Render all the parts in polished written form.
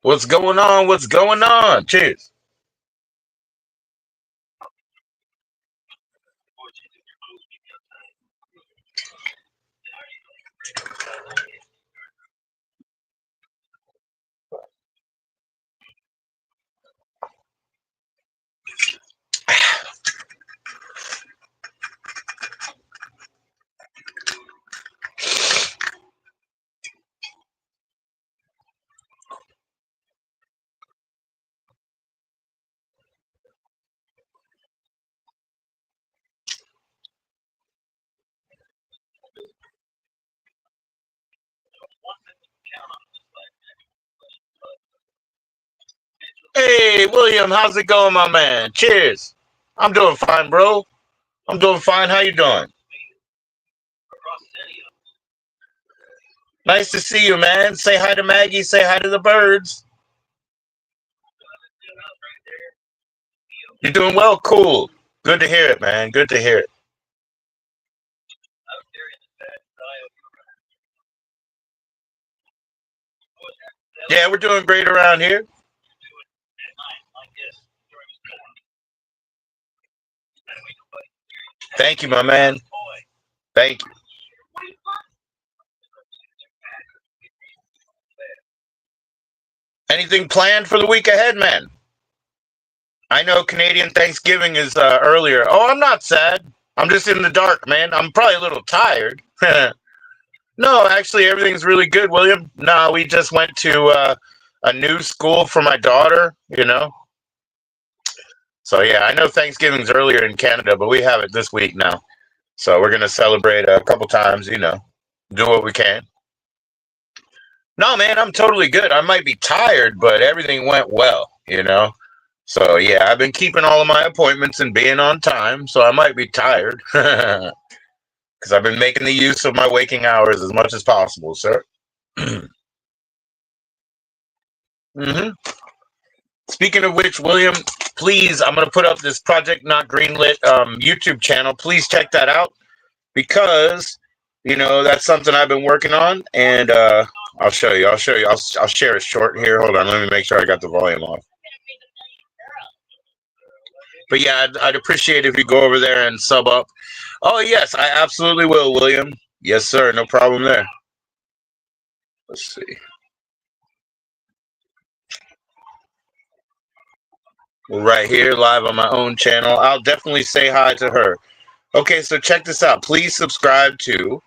What's going on? What's going on? Cheers. Hey, William, how's it going, my man? Cheers. I'm doing fine, bro. I'm doing fine. How you doing? Nice to see you, man. Say hi to Maggie. Say hi to the birds. You're doing well. Cool. Good to hear it, man. Good to hear it. Yeah, we're doing great around here. Thank you, my man. Thank you. Anything planned for the week ahead, man? I know Canadian Thanksgiving is earlier. Oh, I'm not sad. I'm just in the dark, man. I'm probably a little tired. No, actually, everything's really good, William. No, we just went to a new school for my daughter. So, yeah, I know Thanksgiving's earlier in Canada, but we have it this week now. So, we're going to celebrate a couple times, do what we can. No, man, I'm totally good. I might be tired, but everything went well. So, yeah, I've been keeping all of my appointments and being on time, so I might be tired because I've been making the use of my waking hours as much as possible, sir. hmm Speaking of which, William, please, I'm going to put up this Project Not Greenlit YouTube channel. Please check that out because that's something I've been working on, and I'll show you. I'll share a short here. Hold on, let me make sure I got the volume off. But yeah, I'd appreciate if you go over there and sub up. Oh yes, I absolutely will, William. Yes, sir. No problem there. Let's see. We're right here live on my own channel. I'll definitely say hi to her. Okay, so check this out. Please subscribe to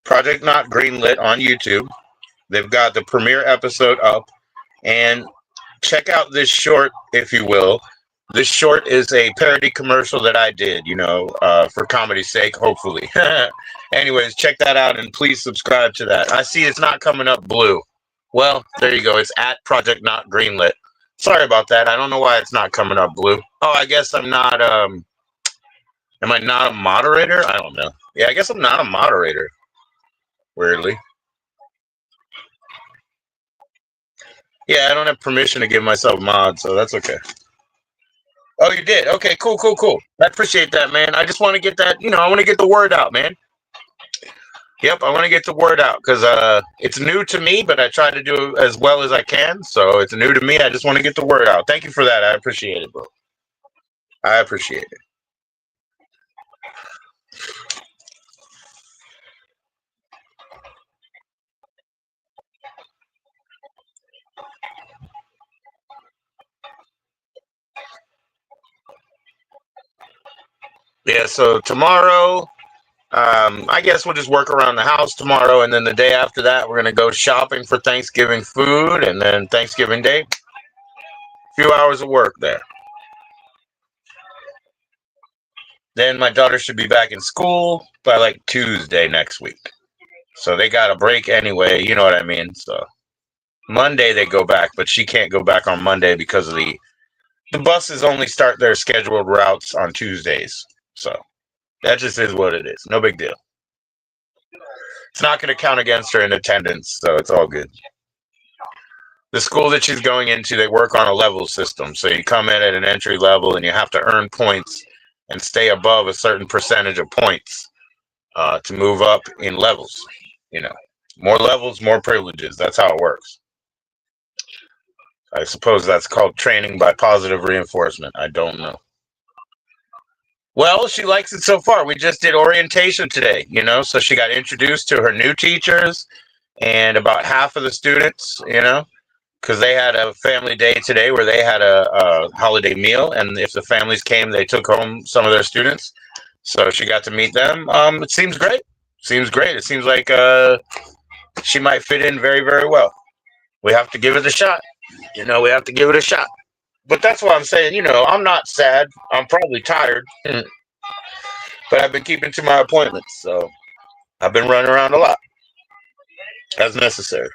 Project Not Greenlit on YouTube. They've got the premiere episode up. And check out this short, if you will. This short is a parody commercial that I did, for comedy's sake, hopefully. Anyways, check that out and please subscribe to that. I see it's not coming up blue. Well, there you go. It's at Project Not Greenlit. Sorry about that. I don't know why it's not coming up blue. Oh, I guess I'm not. Am I not a moderator? I don't know. Yeah, I guess I'm not a moderator. Weirdly. Yeah, I don't have permission to give myself mod, so that's okay. Oh, you did? Okay, cool, cool, cool. I appreciate that, man. I just want to get that, I want to get the word out, man. Yep, I want to get the word out because it's new to me, but I try to do as well as I can. So it's new to me. I just want to get the word out. Thank you for that. I appreciate it, bro. I appreciate it. Yeah, so tomorrow, I guess we'll just work around the house tomorrow. And then the day after that, we're going to go shopping for Thanksgiving food. And then Thanksgiving Day, a few hours of work there. Then my daughter should be back in school by like Tuesday next week. So they got a break anyway. You know what I mean? So Monday they go back, but she can't go back on Monday because of the buses only start their scheduled routes on Tuesdays. So that just is what it is. No big deal. It's not going to count against her in attendance, so it's all good. The school that she's going into, they work on a level system. So you come in at an entry level and you have to earn points and stay above a certain percentage of points to move up in levels. More levels, more privileges. That's how it works. I suppose that's called training by positive reinforcement. I don't know. Well, she likes it so far. We just did orientation today, so she got introduced to her new teachers and about half of the students, because they had a family day today where they had a holiday meal. And if the families came, they took home some of their students. So she got to meet them. It seems great. Seems great. It seems like she might fit in very, very well. We have to give it a shot. We have to give it a shot. But that's why I'm saying, I'm not sad. I'm probably tired, but I've been keeping to my appointments. So I've been running around a lot as necessary.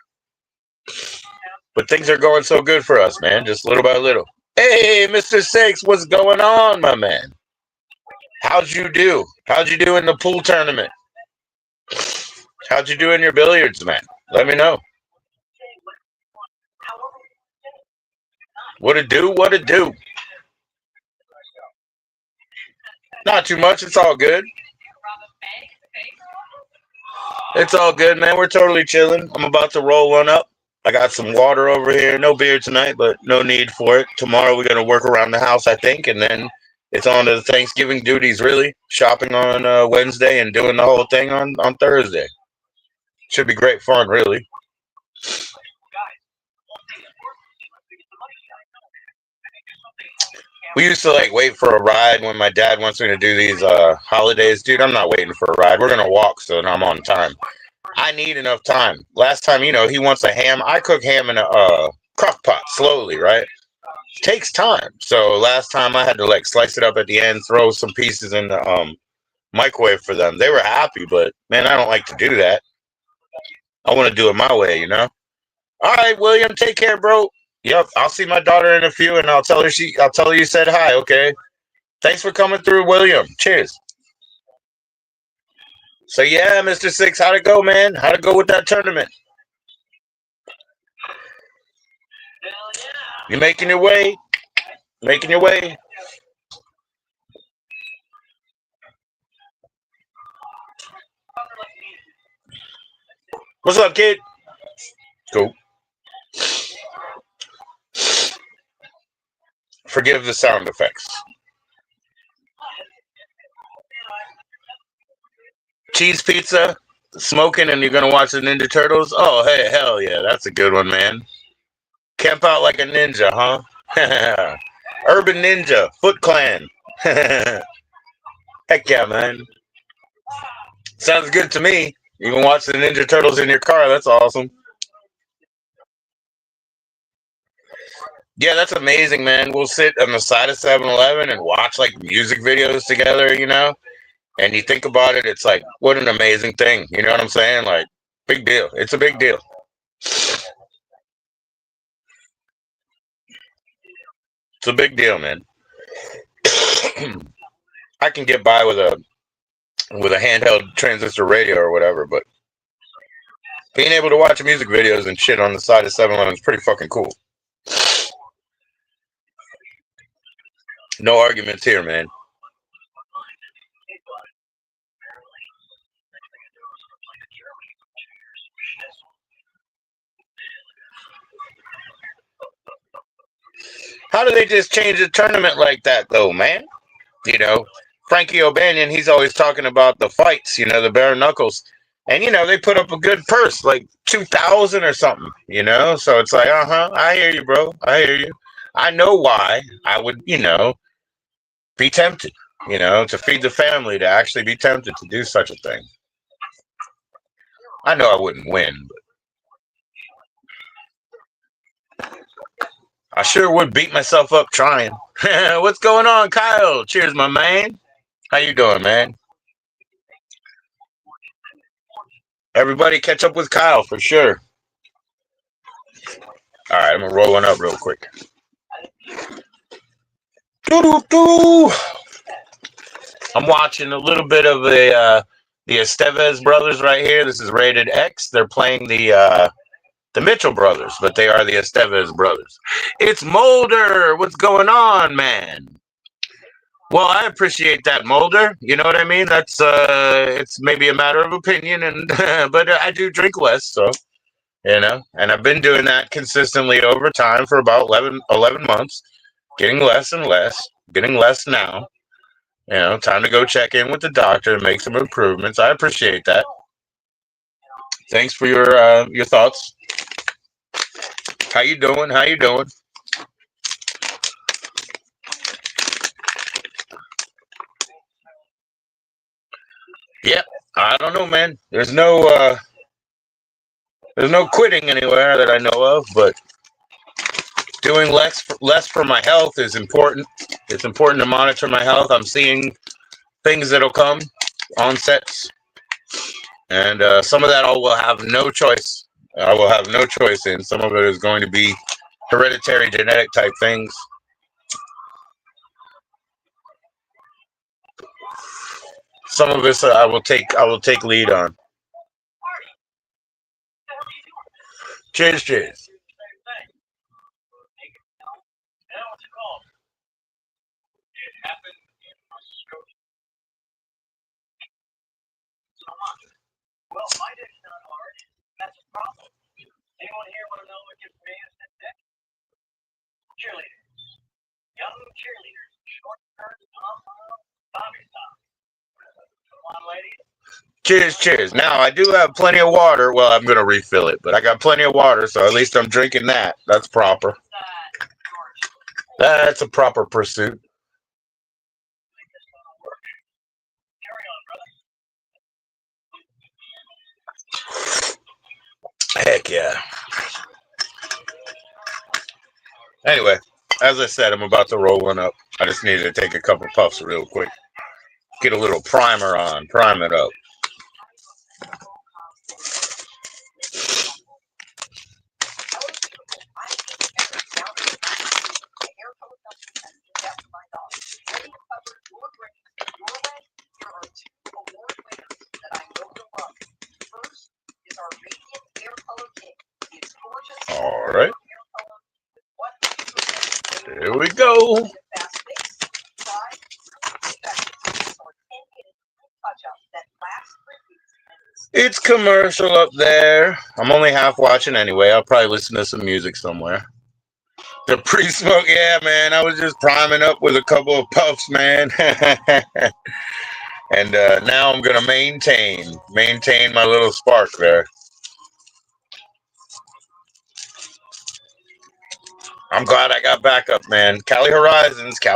But things are going so good for us, man, just little by little. Hey, Mr. Six, what's going on, my man? How'd you do? How'd you do in the pool tournament? How'd you do in your billiards, man? Let me know. What it do? What it do? Not too much. It's all good. It's all good, man. We're totally chilling. I'm about to roll one up. I got some water over here. No beer tonight, but no need for it. Tomorrow we're going to work around the house, I think, and then it's on to the Thanksgiving duties, really. Shopping on Wednesday and doing the whole thing on Thursday. Should be great fun, really. We used to wait for a ride when my dad wants me to do these holidays. Dude, I'm not waiting for a ride. We're going to walk so that I'm on time. I need enough time. Last time, he wants a ham. I cook ham in a crock pot slowly, right? It takes time. So last time I had to slice it up at the end, throw some pieces in the microwave for them. They were happy, but man, I don't like to do that. I want to do it my way, All right, William, take care, bro. Yep, I'll see my daughter in a few, and I'll tell her you said hi. Okay. Thanks for coming through, William. Cheers. So yeah, Mr. Six, how'd it go, man? How'd it go with that tournament? You making your way? Making your way? What's up, kid? Cool. Forgive the sound effects. Cheese pizza, smoking, and you're gonna watch the Ninja Turtles? Oh, hey, hell yeah, that's a good one, man. Camp out like a ninja, huh? Urban Ninja, Foot Clan. Heck yeah, man. Sounds good to me. You can watch the Ninja Turtles in your car. That's awesome. Yeah, that's amazing, man. We'll sit on the side of 7-Eleven and watch music videos together, And you think about it, it's what an amazing thing. You know what I'm saying? Big deal. It's a big deal. It's a big deal, man. I can get by with a handheld transistor radio or whatever, but being able to watch music videos and shit on the side of 7-Eleven is pretty fucking cool. No arguments here, man. How do they just change the tournament like that, though, man? Frankie O'Banion, he's always talking about the fights, the bare knuckles. And, they put up a good purse, 2,000 or something, So it's I hear you, bro. I hear you. I know why I would, be tempted, to feed the family, to actually be tempted to do such a thing. I know I wouldn't win, but I sure would beat myself up trying. What's going on, Kyle? Cheers, my man. How you doing, man? Everybody catch up with Kyle for sure. All right, I'm going to roll one up real quick. Doo-doo-doo. I'm watching a little bit of the Estevez brothers right here. This is Rated X. They're playing the Mitchell brothers, but they are the Estevez brothers. It's Mulder. What's going on, man? Well, I appreciate that, Mulder. You know what I mean? That's it's maybe a matter of opinion, and but I do drink less, so And I've been doing that consistently over time for about 11 months, getting less and less, getting less now. Time to go check in with the doctor and make some improvements. I appreciate that. Thanks for your thoughts. How you doing? How you doing? Yeah, I don't know, man. There's no quitting anywhere that I know of, but doing less for my health is important. It's important to monitor my health. I'm seeing things that'll come, onsets, and some of that I will have no choice. I will have no choice in. Some of it is going to be hereditary, genetic type things. Some of this I will take lead on. Cheers, cheers. Cheers, cheers. Now I do have plenty of water. Well, I'm gonna refill it, but I got plenty of water, so at least I'm drinking that. That's proper. That's a proper pursuit. Heck yeah. Anyway, as I said, I'm about to roll one up. I just needed to take a couple puffs real quick. Get a little primer on, prime it up. All right. Here we go. It's commercial up there. I'm only half watching anyway. I'll probably listen to some music somewhere. The pre-smoke, yeah, man. I was just priming up with a couple of puffs, man. And now I'm gonna maintain my little spark there. I'm glad I got backup, man. Cali Horizons. Check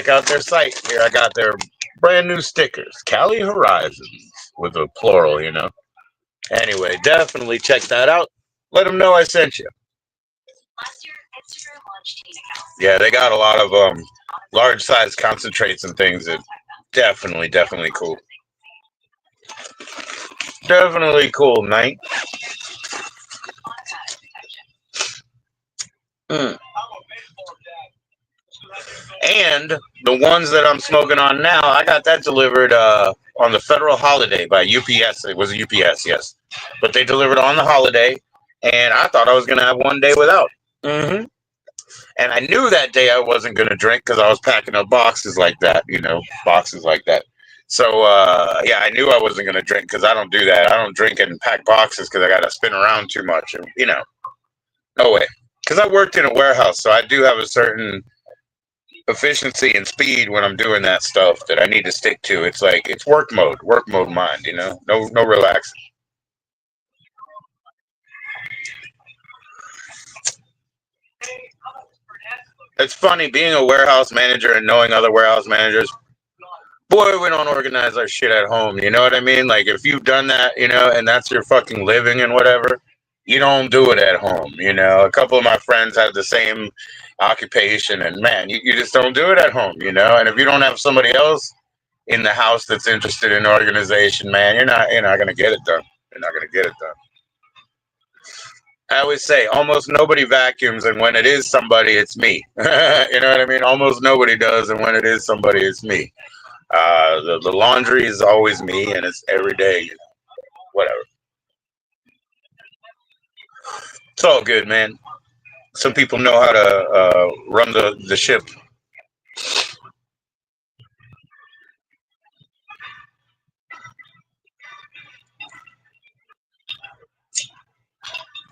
out their site. Here I got their brand new stickers, Cali Horizons, with a plural. Anyway, definitely check that out. Let them know I sent you. Yeah, they got a lot of large size concentrates and things that definitely cool. Definitely cool, Knight. Mm. And the ones that I'm smoking on now, I got that delivered on the federal holiday by UPS. It was a UPS, yes, but they delivered on the holiday, and I thought I was gonna have one day without. hmm And I knew that day I wasn't gonna drink because I was packing up boxes like that, boxes like that. So yeah, I knew I wasn't gonna drink because I don't do that. I don't drink and pack boxes because I gotta spin around too much, and no way. Because I worked in a warehouse, so I do have a certain efficiency and speed when I'm doing that stuff that I need to stick to. It's like it's work mode mind, no relax. It's funny being a warehouse manager and knowing other warehouse managers. Boy, we don't organize our shit at home. You know what I mean? Like if you've done that, and that's your fucking living and whatever, you don't do it at home. A couple of my friends have the same occupation, and man, you just don't do it at home. And if you don't have somebody else in the house that's interested in organization, man, you're not gonna get it done. You're not gonna get it done. I always say almost nobody vacuums, and when it is somebody, it's me. You know what I mean? Almost nobody does, and when it is somebody, it's me. The laundry is always me, and it's every day. Whatever. It's all good, man. Some people know how to run the ship.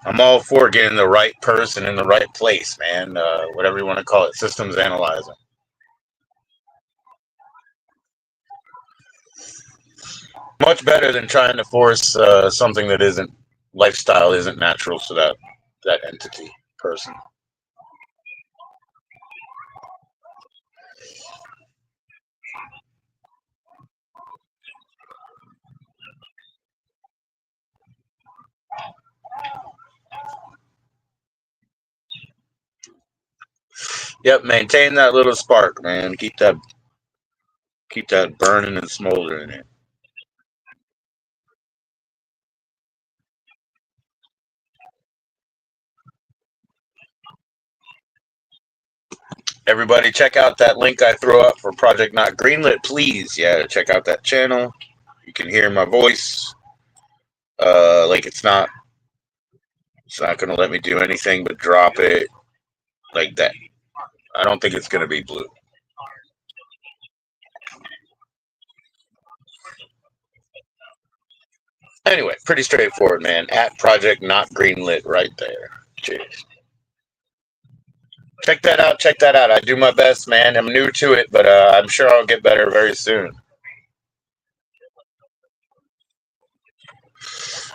I'm all for getting the right person in the right place, man. Whatever you want to call it, systems analyzing. Much better than trying to force something that isn't lifestyle, isn't natural to that entity person. Yep, maintain that little spark, man. Keep that burning and smoldering it. Everybody, check out that link I throw up for Project Not Greenlit, please. Yeah, check out that channel. You can hear my voice. Like it's not gonna let me do anything but drop it like that. I don't think it's gonna be blue. Anyway, pretty straightforward, man. At Project Not Greenlit, right there. Cheers. Check that out. Check that out. I do my best, man. I'm new to it, but I'm sure I'll get better very soon.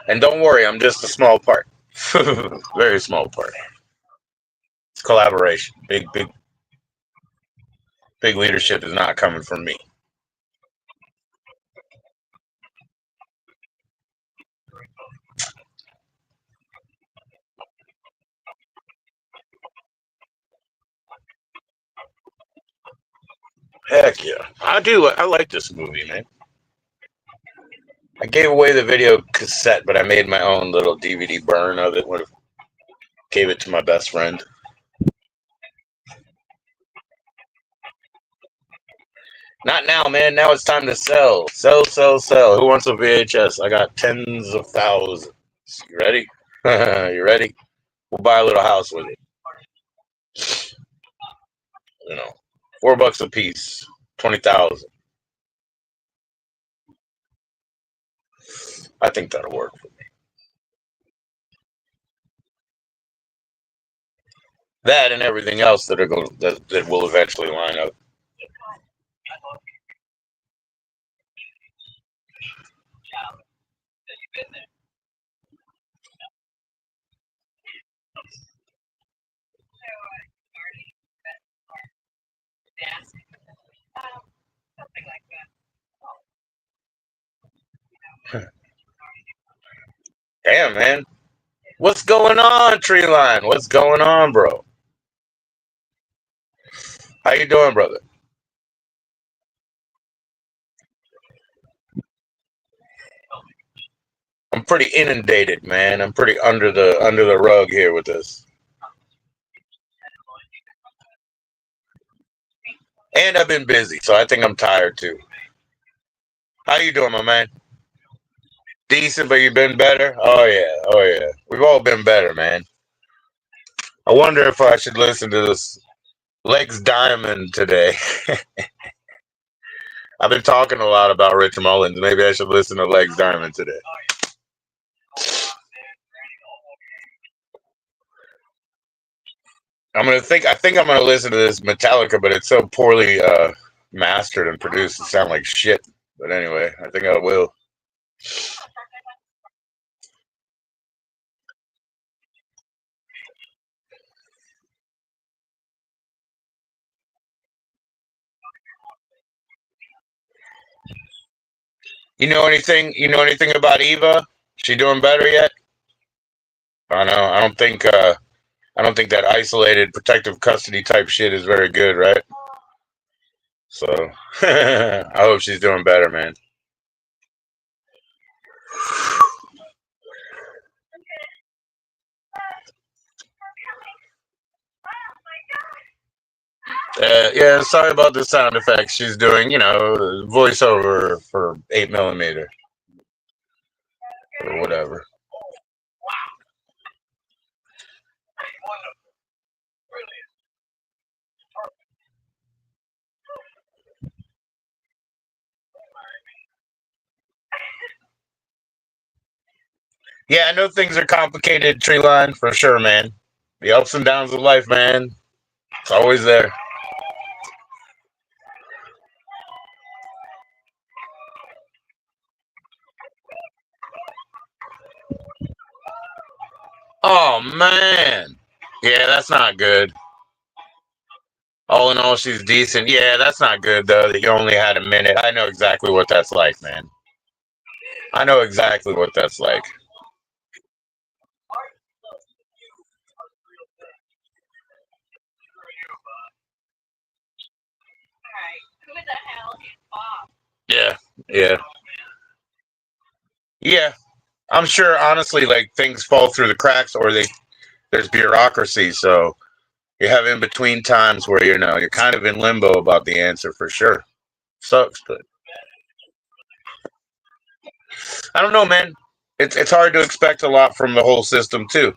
And don't worry, I'm just a small part. Very small part. It's collaboration. Big leadership is not coming from me. Heck yeah. I do. I like this movie, man. I gave away the video cassette, but I made my own little DVD burn of it. Gave it to my best friend. Not now, man. Now it's time to sell. Sell, sell, sell. Who wants a VHS? I got tens of thousands. You ready? You ready? We'll buy a little house with it. You know, $4 a piece, 20,000. I think that'll work. That and everything else that will eventually line up. Damn, man. What's going on, Treeline? What's going on, bro? How you doing, brother? I'm pretty inundated, man. I'm pretty under the rug here with this. And I've been busy, so I think I'm tired too. How you doing, my man? Decent, but you've been better? Oh yeah, oh yeah. We've all been better, man. I wonder if I should listen to this Lex Diamond today. I've been talking a lot about Rich Mullins. Maybe I should listen to Lex Diamond today. I think I'm gonna listen to this Metallica, but it's so poorly mastered and produced, it sounds like shit. But anyway, I think I will. You know anything? You know anything about Eva? She doing better yet? I know. I don't think that isolated protective custody type shit is very good, right? So I hope she's doing better, man. Yeah, sorry about the sound effects. She's doing, voiceover for 8 millimeter or whatever. Yeah, I know things are complicated, tree line, for sure, man. The ups and downs of life, man. It's always there. Oh man. Yeah, that's not good. All in all, she's decent. Yeah, that's not good though. That you only had a minute. I know exactly what that's like, man. I know exactly what that's like. Yeah, yeah, yeah. I'm sure, honestly, like things fall through the cracks, or there's bureaucracy. So you have in between times where you're kind of in limbo about the answer for sure. Sucks, but I don't know, man. It's hard to expect a lot from the whole system too.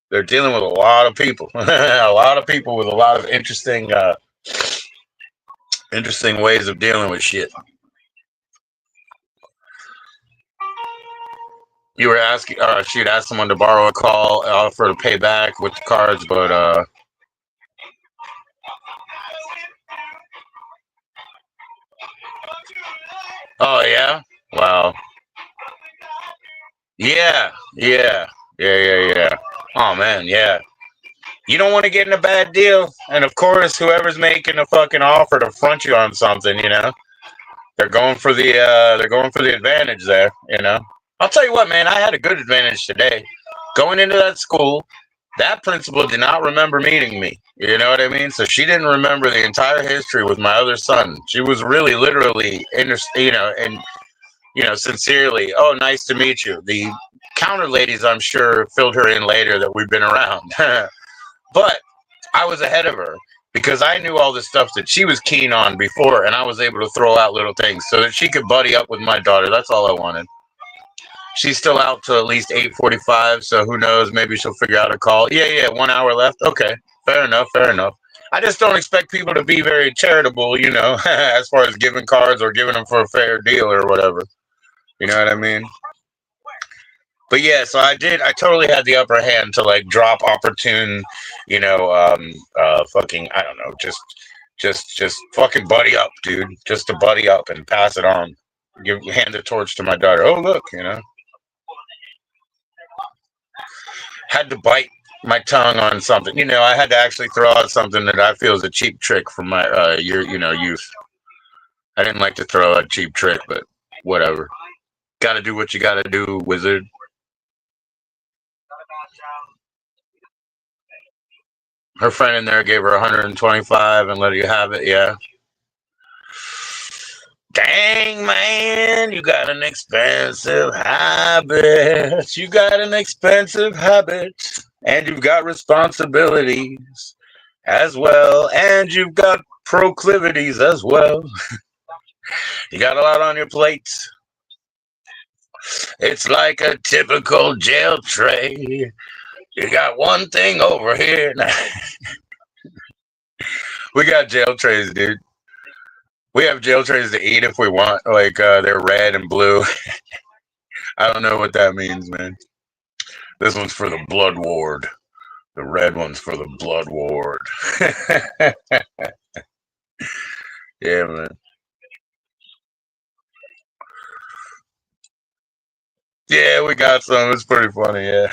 They're dealing with a lot of people, a lot of people with a lot of interesting ways of dealing with shit. You were asking, she'd ask someone to borrow a call, offer to pay back with the cards, but oh yeah, wow, yeah, yeah, yeah. Oh man, yeah. You don't want to get in a bad deal, and of course, whoever's making a fucking offer to front you on something, they're going for the advantage there. I'll tell you what, man, I had a good advantage today. Going into that school, that principal did not remember meeting me. You know what I mean? So she didn't remember the entire history with my other son. She was really, literally, and sincerely, oh, nice to meet you. The counter ladies, I'm sure, filled her in later that we've been around. But I was ahead of her because I knew all the stuff that she was keen on before, and I was able to throw out little things so that she could buddy up with my daughter. That's all I wanted. She's still out till at least 8:45, so who knows? Maybe she'll figure out a call. Yeah, yeah, 1 hour left. Okay, fair enough, fair enough. I just don't expect people to be very charitable, as far as giving cards or giving them for a fair deal or whatever. You know what I mean? But yeah, so I did. I totally had the upper hand to like drop opportune, fucking. I don't know, just fucking buddy up, dude. Just to buddy up and pass it on. Hand the torch to my daughter. Oh look, had to bite my tongue on something. I had to actually throw out something that I feel is a cheap trick from my youth. I didn't like to throw out a cheap trick, but whatever. Got to do what you got to do, wizard. Her friend in there gave her 125 and let you have it. Yeah. Dang, man, you got an expensive habit. You got an expensive habit. And you've got responsibilities as well. And you've got proclivities as well. You got a lot on your plate. It's like a typical jail tray. You got one thing over here. We got jail trays, dude. We have jail trays to eat if we want. Like they're red and blue. I don't know what that means, man. This one's for the blood ward. The red one's for the blood ward. Yeah, man. Yeah, we got some. It's pretty funny, yeah.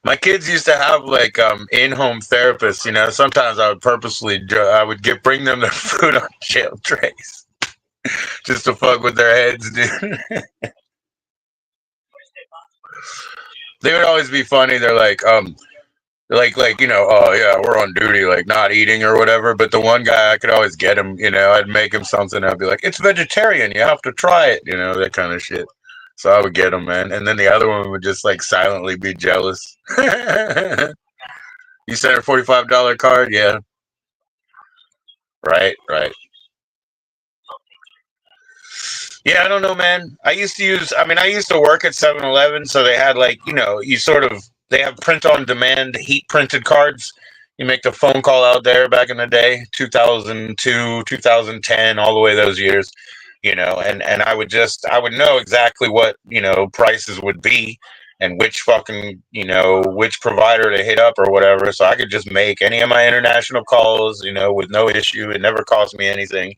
My kids used to have like in-home therapists. Sometimes I would bring them their food on jail trays just to fuck with their heads, dude. They would always be funny. They're like oh yeah, we're on duty, like not eating or whatever. But the one guy, I could always get him. I'd make him something. I'd be like, it's vegetarian. You have to try it. That kind of shit. So I would get him, man. And then the other one would just like silently be jealous. You sent her $45 card, yeah. Right, right. Yeah, I don't know, man. I used to work at 7-Eleven, so they had like, they have print on demand heat printed cards. You make the phone call out there back in the day, 2002, 2010, all the way those years. and I would know exactly what, prices would be and which fucking, which provider to hit up or whatever. So I could just make any of my international calls, with no issue. It never cost me anything.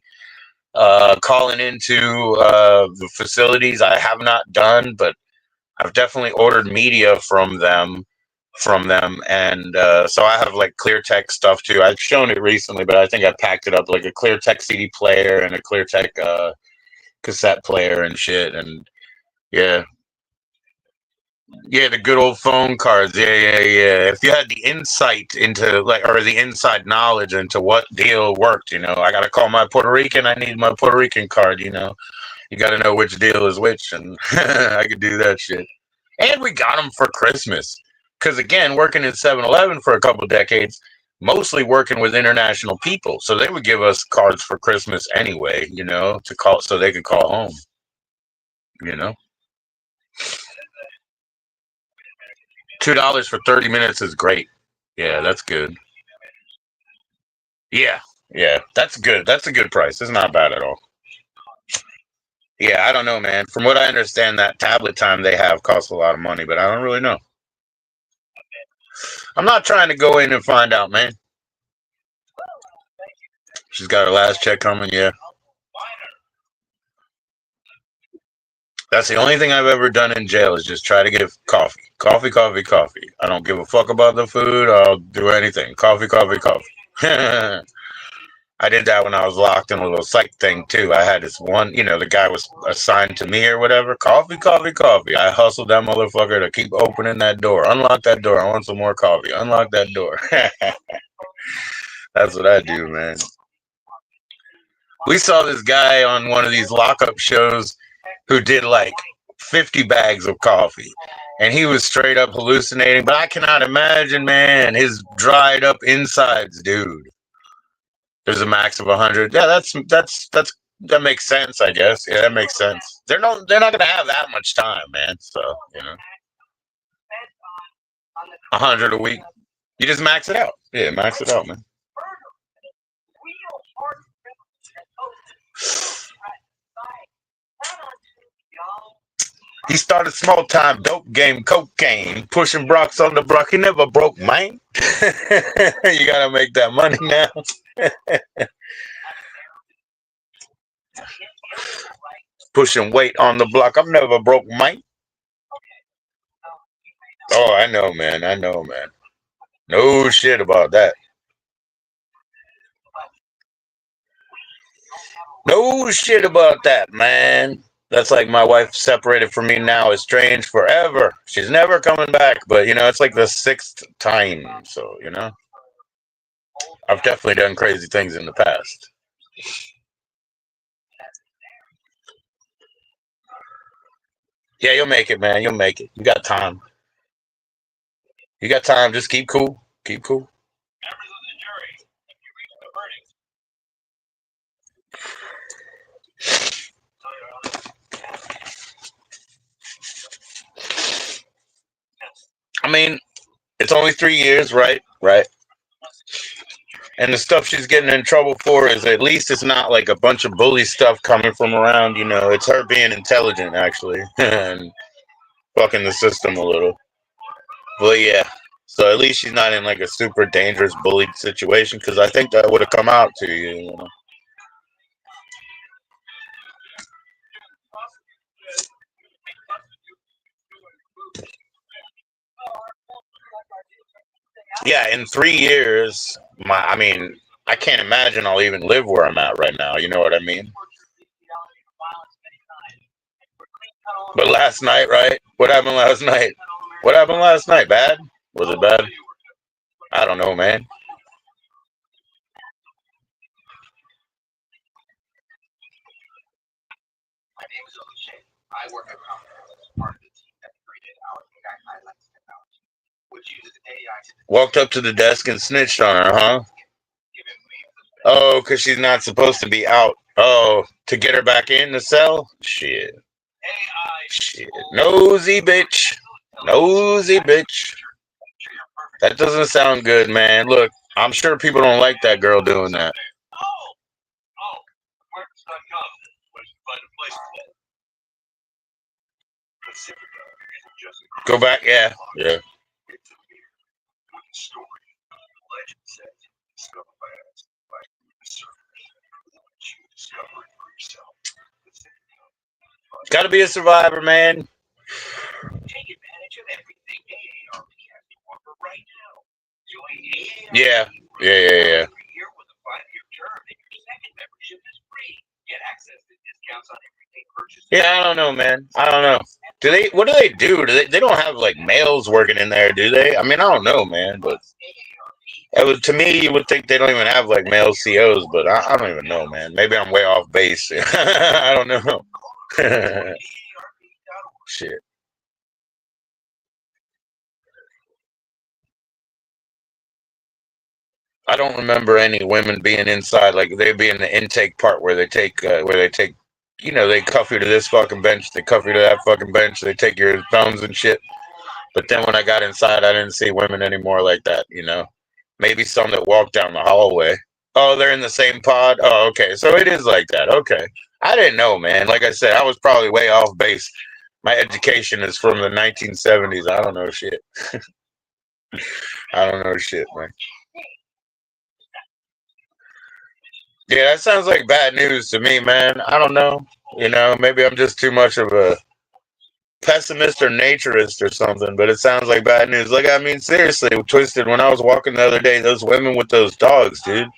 Calling into the facilities I have not done, but I've definitely ordered media from them, and so I have like ClearTech stuff too. I've shown it recently, but I think I packed it up like a ClearTech CD player and a ClearTech cassette player and shit. And yeah, yeah, the good old phone cards. Yeah, yeah, yeah. If you had the insight into or the inside knowledge into what deal worked, I got to call my Puerto Rican. I need my Puerto Rican card. You got to know which deal is which, and I could do that shit. And we got them for Christmas. Because again, working in 7-Eleven for a couple decades, mostly working with international people. So they would give us cards for Christmas anyway, to call so they could call home, you know. $2 for 30 minutes is great. Yeah, that's good. Yeah, yeah, that's good. That's a good price. It's not bad at all. Yeah, I don't know, man. From what I understand, that tablet time they have costs a lot of money, but I don't really know. I'm not trying to go in and find out, man. She's got her last check coming, yeah. That's the only thing I've ever done in jail is just try to get coffee. Coffee, coffee, coffee. I don't give a fuck about the food. I'll do anything. Coffee, coffee, coffee. I did that when I was locked in a little psych thing too. I had this one, the guy was assigned to me or whatever. Coffee, coffee, coffee. I hustled that motherfucker to keep opening that door. Unlock that door. I want some more coffee. Unlock that door. That's what I do, man. We saw this guy on one of these lockup shows who did like 50 bags of coffee. And he was straight up hallucinating. But I cannot imagine, man, his dried up insides, dude. There's a max of 100. Yeah, that makes sense, I guess. Yeah, that makes sense. They're not gonna have that much time, man. So, 100 a week. You just max it out. Yeah, max it out, man. He started small time dope game cocaine, pushing Brocks on the block. He never broke, man. You gotta make that money now. Pushing weight on the block. I'm never broke, man. Oh, I know, man. I know, man. No shit about that. No shit about that, man. That's like my wife separated from me now, estranged forever. She's never coming back, but it's like the sixth time. So, I've definitely done crazy things in the past. Yeah, you'll make it, man. You'll make it. You got time. You got time. Just keep cool. Keep cool. I mean, it's only 3 years, right? Right. And the stuff she's getting in trouble for is at least it's not like a bunch of bully stuff coming from around, it's her being intelligent actually and fucking the system a little. But yeah. So at least she's not in like a super dangerous bullied situation because I think that would have come out to you. Yeah, in 3 years, I can't imagine I'll even live where I'm at right now. You know what I mean? But last night, right? What happened last night? What happened last night? Bad? Was it bad? I don't know, man. Walked up to the desk and snitched on her, huh? Oh, because she's not supposed to be out. Oh, to get her back in the cell? Shit. Shit. Nosy bitch. Nosy bitch. That doesn't sound good, man. Look, I'm sure people don't like that girl doing that. Go back, yeah, yeah. Got to be a survivor, man. Yeah, yeah, yeah, yeah. Yeah, I don't know, man. I don't know. Do they? What do they do? They don't have like males working in there, do they? I mean, I don't know, man. But it was, to me, you would think they don't even have like male COs, but I don't even know, man. Maybe I'm way off base. I don't know. Shit. I don't remember any women being inside. Like they be in the intake part where they take, they cuff you to this fucking bench, they cuff you to that fucking bench, they take your thumbs and shit. But then when I got inside, I didn't see women anymore like that. Maybe some that walk down the hallway. Oh, they're in the same pod. Oh, okay. So it is like that. Okay. I didn't know, man. Like I said, I was probably way off base. My education is from the 1970s. I don't know shit. I don't know shit, man. Yeah, that sounds like bad news to me, man. I don't know. Maybe I'm just too much of a pessimist or naturist or something, but it sounds like bad news. Like, I mean, seriously, Twisted, when I was walking the other day, those women with those dogs, dude.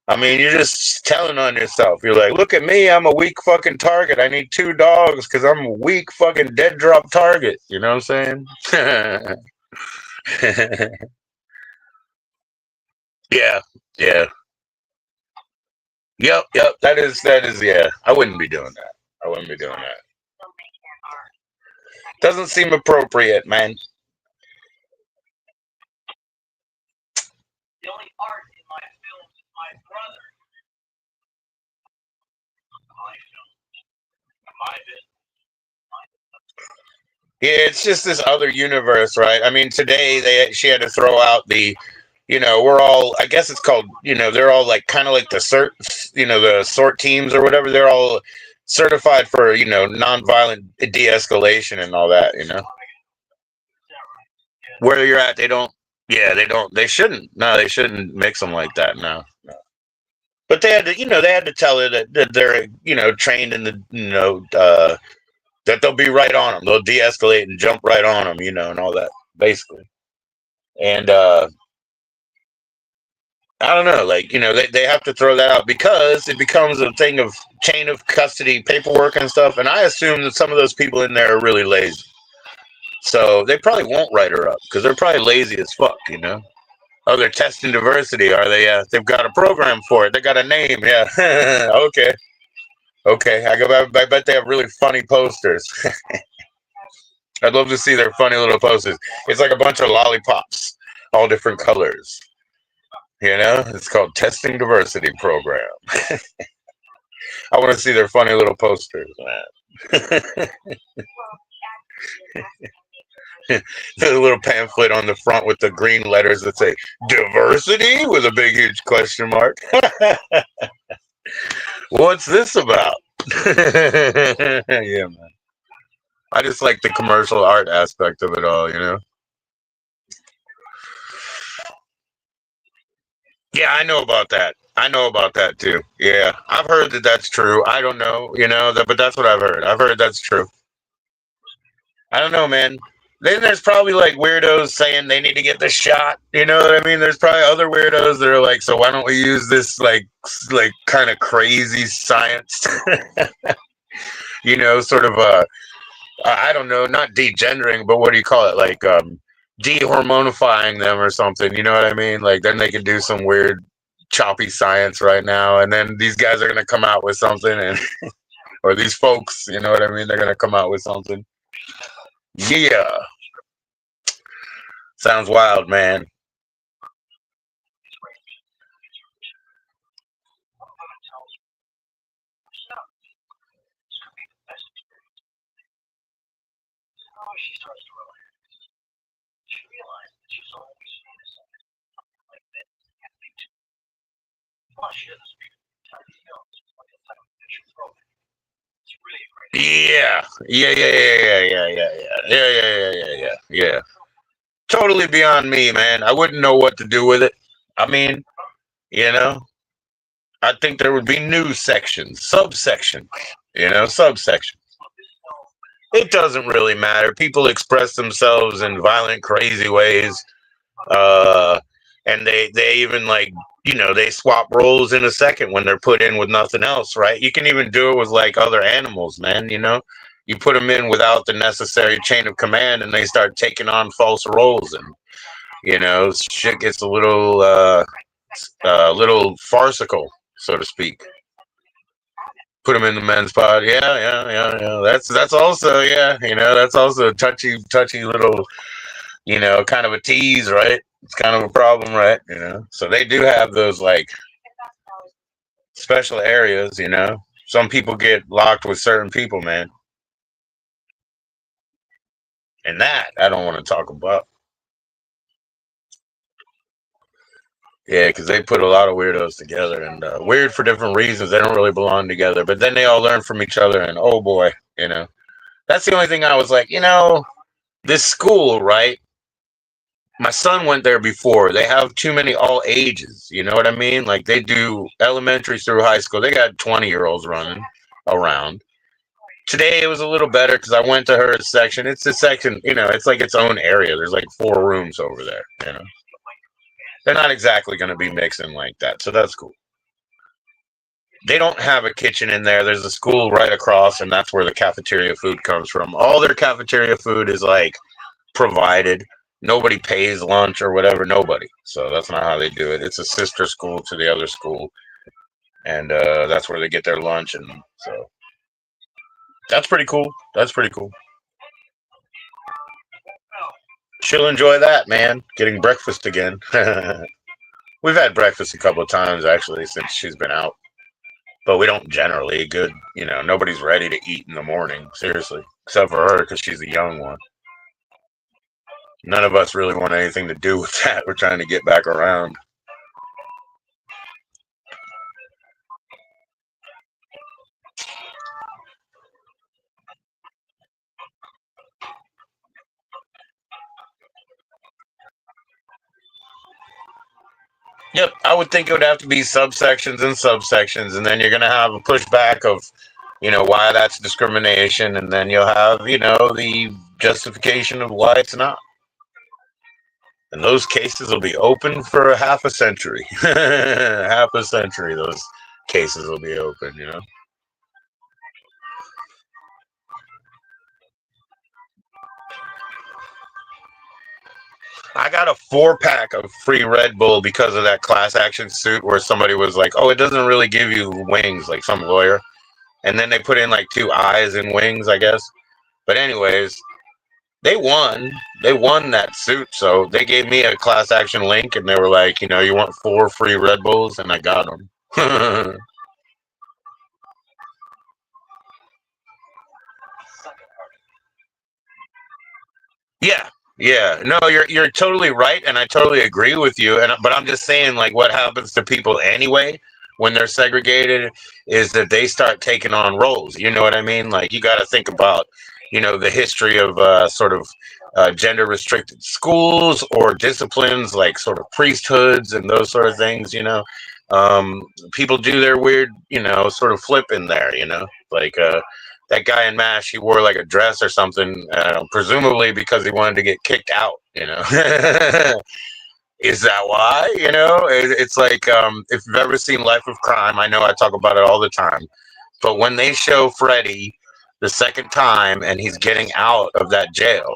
I mean, you're just telling on yourself. You're like, look at me, I'm a weak fucking target. I need two dogs because I'm a weak fucking dead drop target. You know what I'm saying? Yeah, yeah. Yep. That is, yeah. I wouldn't be doing that. I wouldn't be doing that. Doesn't seem appropriate, man. Yeah, it's just this other universe, right? I mean, today she had to throw out we're all, I guess it's called, they're all like kind of like the sort teams or whatever. They're all certified for, nonviolent de-escalation and all that. Where you're at, they don't. Yeah, they shouldn't. No, they shouldn't mix them like that. No. But they had to tell her that they're, trained in that they'll be right on them. They'll de-escalate and jump right on them, and all that, basically. And I don't know, like, they have to throw that out because it becomes a thing of chain of custody paperwork and stuff. And I assume that some of those people in there are really lazy. So they probably won't write her up because they're probably lazy as fuck. Oh, they're testing diversity. Are they? They've got a program for it. They got a name. Yeah. Okay. Okay. I bet they have really funny posters. I'd love to see their funny little posters. It's like a bunch of lollipops, all different colors. It's called Testing Diversity Program. I want to see their funny little posters, man. The little pamphlet on the front with the green letters that say diversity with a big huge question mark. What's this about? Yeah, man. I just like the commercial art aspect of it all. Yeah, I know about that. I know about that too. Yeah, I've heard that that's true. I don't know, but that's what I've heard. I've heard that's true. I don't know, man. Then there's probably like weirdos saying they need to get the shot. You know what I mean? There's probably other weirdos that are like, so why don't we use this like kind of crazy science? Sort of I don't know, not degendering, but what do you call it? Like dehormonifying them or something. You know what I mean? Like then they can do some weird choppy science right now, and then these guys are gonna come out with something, and or these folks, you know what I mean? They're gonna come out with something. Yeah, sounds wild, man. Yeah, yeah, yeah, yeah, yeah, yeah, yeah, yeah, yeah, yeah, yeah, yeah, yeah. Totally beyond me, man. I wouldn't know what to do with it. I mean, you know, I think there would be new sections, subsections, subsections. It doesn't really matter. People express themselves in violent, crazy ways. Uh, and they even like, they swap roles in a second when they're put in with nothing else, right? You can even do it with like other animals, man. You put them in without the necessary chain of command, and they start taking on false roles, and shit gets a little farcical, so to speak. Put them in the men's pod. Yeah, yeah, yeah, yeah. That's also, yeah. That's also a touchy little, kind of a tease, right? It's kind of a problem, right? So they do have those like special areas. Some people get locked with certain people, man, and that I don't want to talk about. Yeah, because they put a lot of weirdos together, and weird for different reasons. They don't really belong together, but then they all learn from each other, and oh boy, that's the only thing I was like, this school, right? My son went there before. They have too many all ages. You know what I mean? Like they do elementary through high school. They got 20-year-olds running around. Today it was a little better because I went to her section. It's a section, it's like its own area. There's like 4 rooms over there. They're not exactly going to be mixing like that, so that's cool. They don't have a kitchen in there. There's a school right across, and that's where the cafeteria food comes from. All their cafeteria food is like provided. Nobody pays lunch or whatever. Nobody. So that's not how they do it. It's a sister school to the other school, and that's where they get their lunch, and so that's pretty cool. That's pretty cool. She'll enjoy that, man. Getting breakfast again. We've had breakfast a couple of times actually since she's been out, but we don't generally. Good, nobody's ready to eat in the morning. Seriously, except for her because she's a young one. None of us really want anything to do with that. We're trying to get back around. Yep, I would think it would have to be subsections and subsections, and then you're going to have a pushback of, why that's discrimination, and then you'll have, the justification of why it's not. And those cases will be open for half a century. Half a century, those cases will be open. I got a 4-pack of free Red Bull because of that class action suit where somebody was like, oh, it doesn't really give you wings, like some lawyer. And then they put in like 2 eyes and wings, I guess. But anyways, they won. They won that suit. So they gave me a class action link and they were like, you want 4 free Red Bulls? And I got them. Yeah, yeah. No, you're totally right, and I totally agree with you. But I'm just saying, like, what happens to people anyway when they're segregated is that they start taking on roles. You know what I mean? Like, you got to think about, the history of sort of gender restricted schools or disciplines like sort of priesthoods and those sort of things. People do their weird, sort of flip in there. Like. That guy in MASH, he wore like a dress or something, presumably because he wanted to get kicked out. Is that why? It's like if you've ever seen Life of Crime, I know I talk about it all the time, but when they show Freddy the second time and he's getting out of that jail,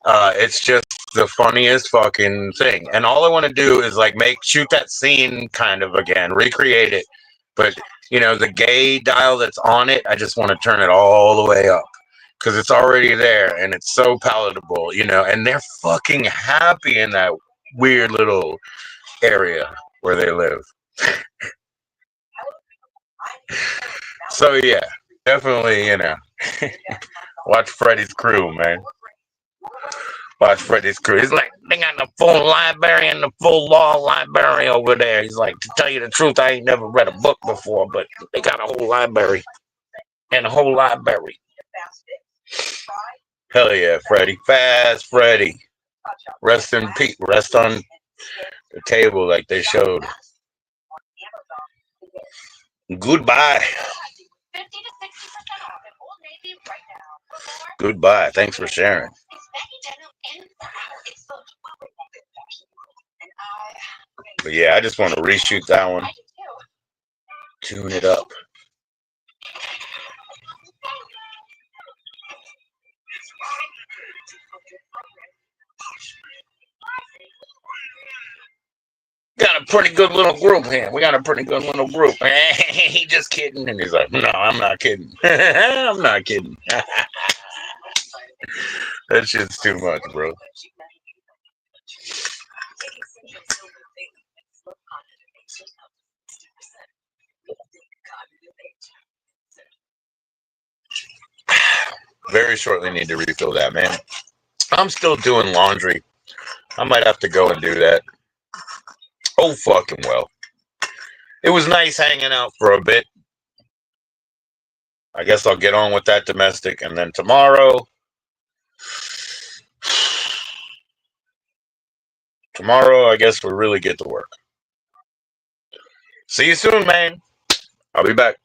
it's just the funniest fucking thing. And all I want to do is like shoot that scene kind of again, recreate it, but the gay dial that's on it, I just want to turn it all the way up because it's already there and it's so palatable, and they're fucking happy in that weird little area where they live. So yeah, definitely, watch Freddy's Crew, man. Watch Freddy's Crew. He's like, they got the full library and the full law library over there. He's like, to tell you the truth, I ain't never read a book before, but they got a whole library. and a whole lot of berry. Hell yeah, Freddy. Fast Freddy. Rest in peace. Rest on the table like they showed. Goodbye. Goodbye. Thanks for sharing. But yeah, I just want to reshoot that one. Tune it up. Got a pretty good little group here. We got a pretty good little group. He just kidding. And he's like, no, I'm not kidding. I'm not kidding. That shit's too much, bro. Very shortly need to refill that, man. I'm still doing laundry. I might have to go and do that. Oh, fucking well. It was nice hanging out for a bit. I guess I'll get on with that domestic. And then tomorrow, I guess we'll really get to work. See you soon, man. I'll be back.